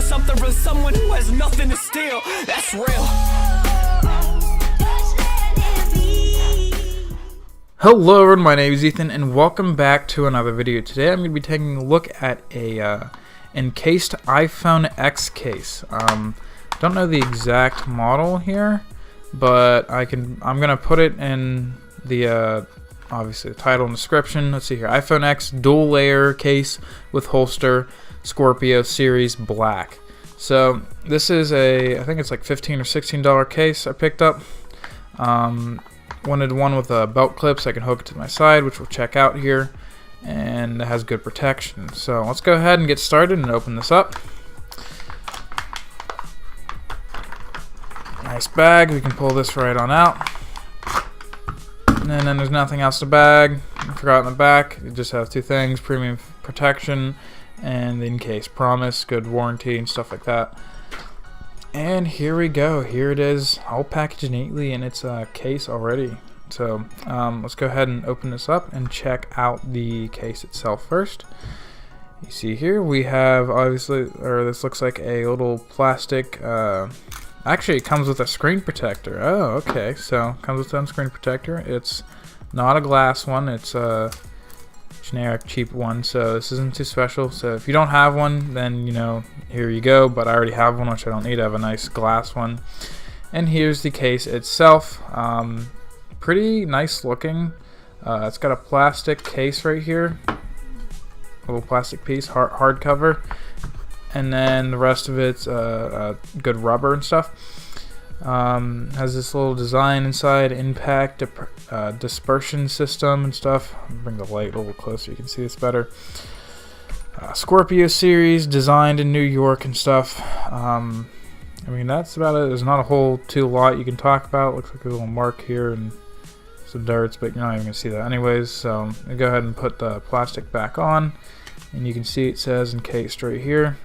something from someone who has nothing to steal. That's real. Hello everyone, my name is Ethan and welcome back to another video. Today I'm going to be taking a look at a encased iPhone X case. Don't know the exact model here, but I'm going to put it in the obviously the title and description. Let's see here. iPhone X dual layer case with holster, Scorpio Series black. So this is I think it's like $15 or $16 case I picked up. Wanted one with a belt clip so I can hook it to my side, which we'll check out here, and it has good protection. So let's go ahead and get started and open this up. Nice bag, we can pull this right on out. And then there's nothing else to bag. I forgot in the back, it just has two things: premium protection and the Encased promise, good warranty and stuff like that. And here we go. Here it is, all packaged neatly in its case already. So let's go ahead and open this up and check out the case itself first. You see here we have obviously, or this looks like a little plastic. Actually, it comes with a screen protector. Oh, okay. So it comes with its own screen protector. It's not a glass one. It's a generic cheap one, so this isn't too special. So if you don't have one, then you know, here you go, but I already have one, which I don't need. I have a nice glass one. And here's the case itself. Pretty nice looking. It's got a plastic case right here, a little plastic piece, hardcover, and then the rest of it's good rubber and stuff. Has this little design inside, impact dispersion system and stuff. I'll bring the light a little closer, you can see this better. Scorpio Series, designed in New York and stuff. I mean, that's about it. There's not a whole lot you can talk about. Looks like a little mark here and some darts, but you're not even gonna see that anyways. So I'll go ahead and put the plastic back on, and you can see it says encased right here.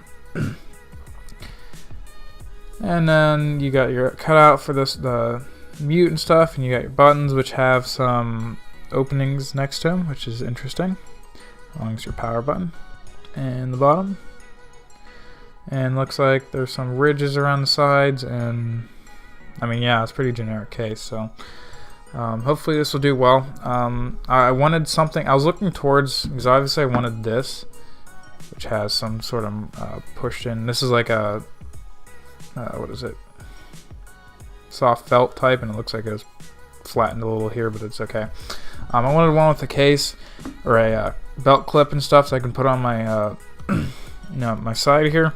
And then you got your cutout for the mute and stuff, and you got your buttons, which have some openings next to them, which is interesting, along with your power button and the bottom. And looks like there's some ridges around the sides, and I mean, yeah, it's a pretty generic case. So hopefully this will do well. I wanted something. I was looking towards, because obviously I wanted this, which has some sort of pushed in. This is like a what is it? Soft felt type, and it looks like it was flattened a little here, but it's okay. I wanted one with a case or a belt clip and stuff, so I can put on my my side here.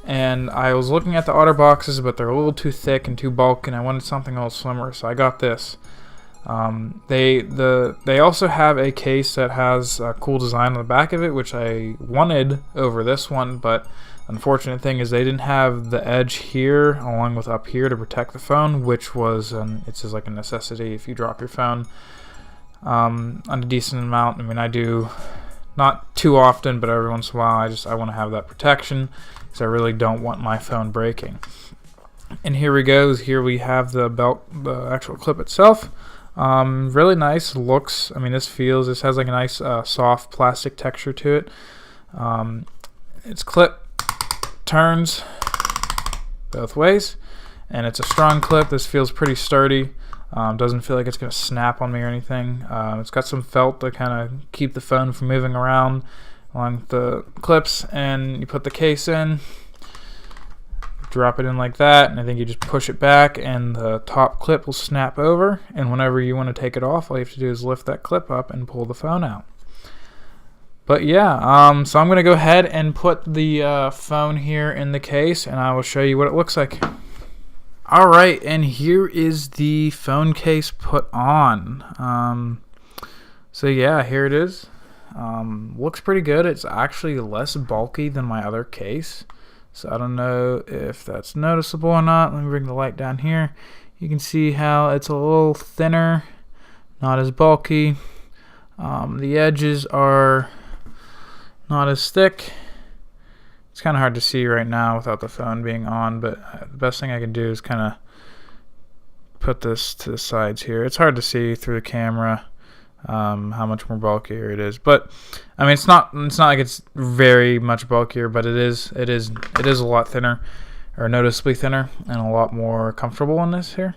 And I was looking at the otter boxes, but they're a little too thick and too bulky, and I wanted something a little slimmer, so I got this. They also have a case that has a cool design on the back of it, which I wanted over this one, but unfortunate thing is they didn't have the edge here along with up here to protect the phone, which was it's just like a necessity if you drop your phone on a decent amount. I mean, I do not too often, but every once in a while I want to have that protection, because I really don't want my phone breaking. And here we go. Here we have the belt, the actual clip itself. Really nice looks. I mean, this has like a nice soft plastic texture to it. Its clip turns both ways, and it's a strong clip. This feels pretty sturdy. Doesn't feel like it's gonna snap on me or anything. It's got some felt to kind of keep the phone from moving around along the clips, and you put the case in, drop it in like that, and I think you just push it back and the top clip will snap over, and whenever you want to take it off, all you have to do is lift that clip up and pull the phone out. But yeah, so I'm going to go ahead and put the phone here in the case, and I will show you what it looks like. Alright, and here is the phone case put on. So yeah, here it is. Looks pretty good. It's actually less bulky than my other case, so I don't know if that's noticeable or not. Let me bring the light down here. You can see how it's a little thinner, not as bulky. The edges are not as thick. It's kind of hard to see right now without the phone being on, but the best thing I can do is kind of put this to the sides here. It's hard to see through the camera. how much more bulkier it is. But I mean, it's not like it's very much bulkier, but it is a lot thinner, or noticeably thinner, and a lot more comfortable in this here.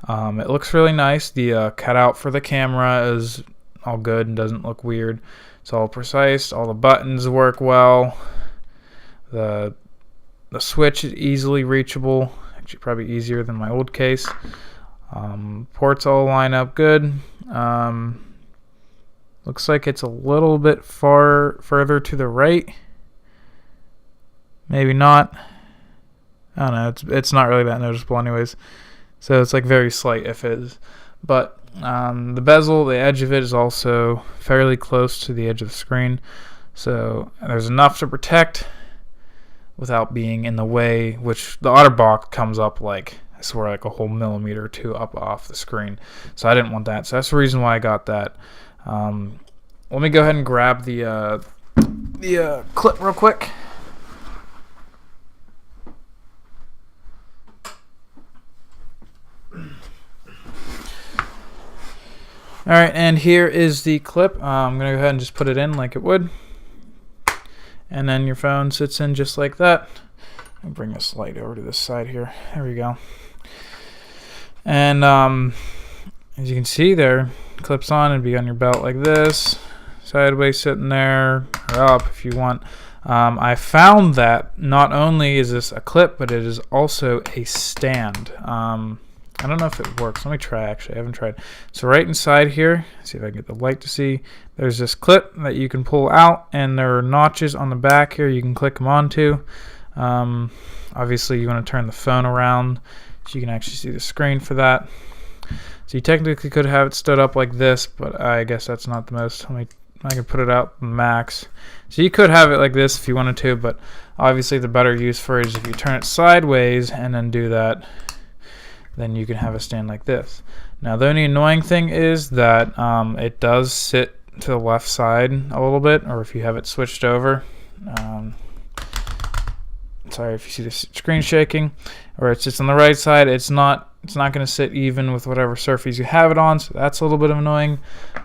It looks really nice. The cutout for the camera is all good and doesn't look weird. It's all precise. All the buttons work well. The switch is easily reachable. Actually, probably easier than my old case. Ports all line up good. Looks like it's a little bit further to the right. Maybe not. I don't know. It's not really that noticeable anyways. So it's like very slight if it is. But the bezel, the edge of it is also fairly close to the edge of the screen. So there's enough to protect without being in the way, which the OtterBox comes up like, I swear, like a whole millimeter or two up off the screen. So I didn't want that. So that's the reason why I got that. Let me go ahead and grab the clip real quick. Alright, and here is the clip. I'm going to go ahead and just put it in like it would. And then your phone sits in just like that. I'll bring this light over to this side here. There we go. And as you can see there, clips on and be on your belt like this. Sideways sitting there, or up if you want. I found that not only is this a clip, but it is also a stand. I don't know if it works. Let me try, actually. I haven't tried. So right inside here, see if I can get the light to see, there's this clip that you can pull out, and there are notches on the back here you can click them onto. Obviously, you want to turn the phone around so you can actually see the screen for that. So you technically could have it stood up like this, but I guess that's not the most. I can put it out max. So you could have it like this if you wanted to, but obviously the better use for it is if you turn it sideways and then do that. Then you can have a stand like this. Now the only annoying thing is that it does sit to the left side a little bit, or if you have it switched over. Sorry if you see the screen shaking, or it sits on the right side. It's not going to sit even with whatever surface you have it on, so that's a little bit annoying,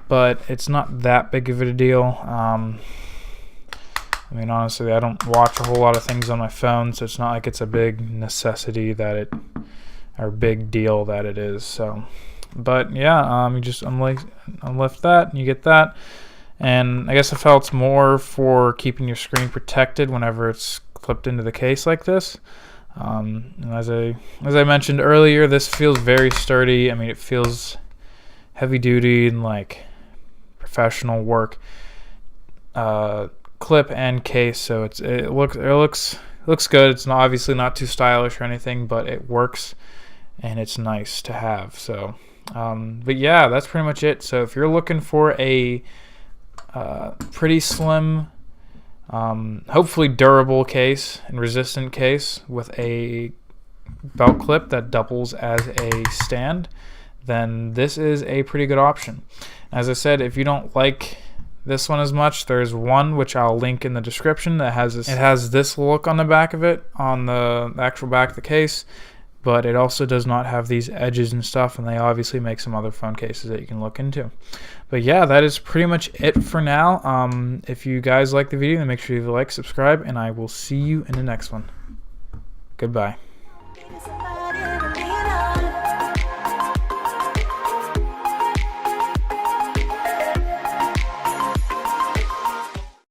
but it's not that big of a deal. I mean, honestly, I don't watch a whole lot of things on my phone, so it's not like it's a big necessity that it, or big deal that it is. So, but yeah, you just unlift that and you get that. And I guess I felt it's more for keeping your screen protected whenever it's clipped into the case like this. And as I mentioned earlier, this feels very sturdy. I mean, it feels heavy duty and like professional work clip and case. So it looks good. It's obviously not too stylish or anything, but it works and it's nice to have. So but yeah, that's pretty much it. So if you're looking for a pretty slim, hopefully durable case and resistant case with a belt clip that doubles as a stand, then this is a pretty good option. As I said, if you don't like this one as much, there's one which I'll link in the description that has this. It has this look on the back of it, on the actual back of the case, but it also does not have these edges and stuff, and they obviously make some other phone cases that you can look into. But yeah, that is pretty much it for now. If you guys like the video, then make sure you like, subscribe, and I will see you in the next one. Goodbye.